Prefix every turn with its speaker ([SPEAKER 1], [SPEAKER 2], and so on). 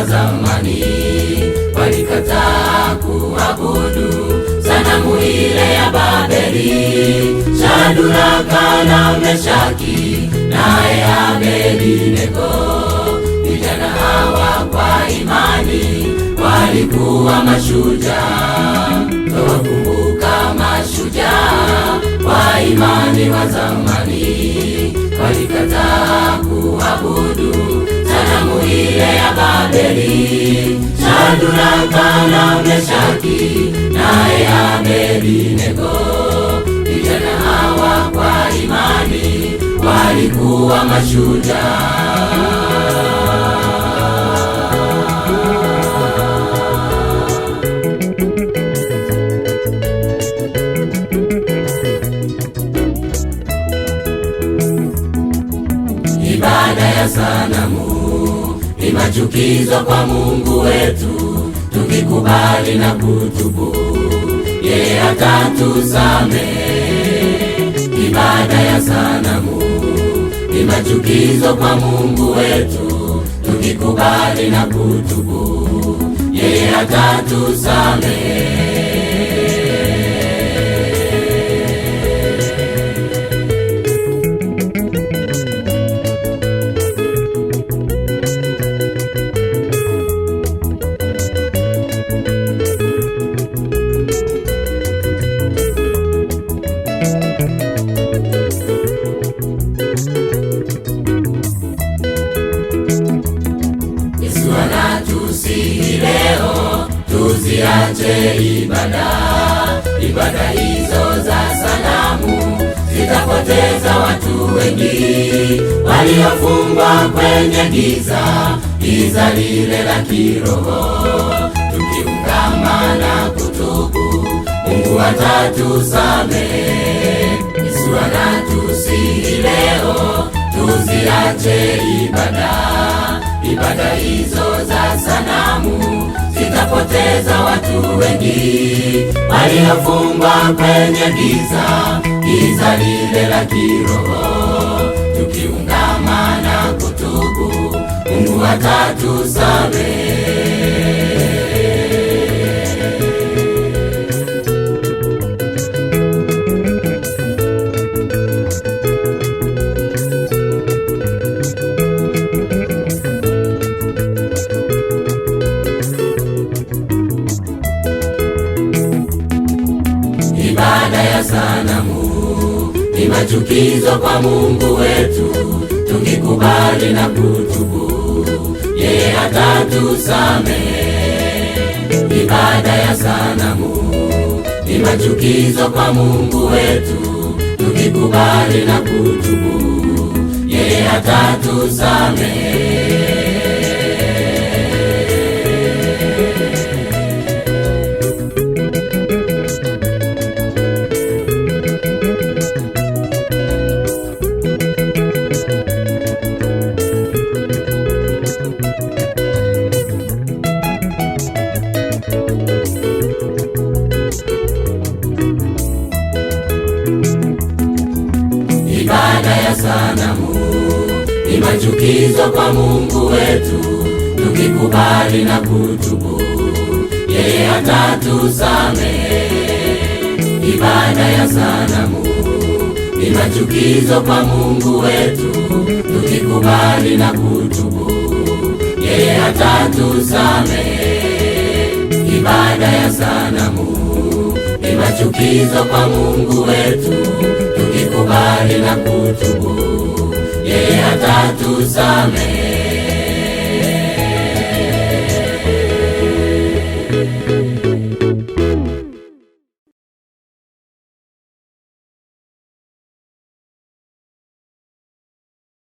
[SPEAKER 1] zamani walikataa kuabudu sanamu ile ya Babeli. Shadraka na Meshaki naye Abednego, vijana hawa kwa imani walikuwa mashujaa. Twawakumbuka mashujaa wa imani wa zamani walikataa kuabudu sanamu ile ya Babeli. Shadraka na Meshaki naye Abednego, vijana hawa kwa imani walikuwa mashujaa. Ibada ya sanamu ni machukizo kwa Mungu wetu. Tukikubali na kutubu, yeye atatusamehe. Ibada ya sanamu ni machukizo kwa Mungu wetu. Tukikubali na kutubu, yeye atatusamehe. Tusihi leo tuziache ibada hizo za sanamu, zitapoteza watu wengi waliofungwa kwenye giza lile la kiroho. Tukiungama na kutubu, Mungu atatusamehe. Yesu anatusihi leo tuziache ibada hizo za sanamu, zitapoteza watu wengi waliofungwa kwenye giza lile la kiroho. Tukiungama na kutubu, Mungu atatusamehe. Ibada ya sanamu ni machukizo kwa Mungu wetu. Tukikubali na kutubu, yeye atatusamehe. Ibada ya sanamu ni machukizo kwa Mungu wetu. Tukikubali na kutubu, yeye atatusamehe. Ibada ya sanamu ni machukizo kwa Mungu wetu. Tukikubali na kutubu, yeye atatusamehe. Ibada ya sanamu ni machukizo kwa Mungu wetu. Tukikubali na kutubu, yeye atatusamehe. Ibada ya sanamu ni machukizo kwa Mungu wetu. Tukikubali na kutubu, yeye atatusamehe.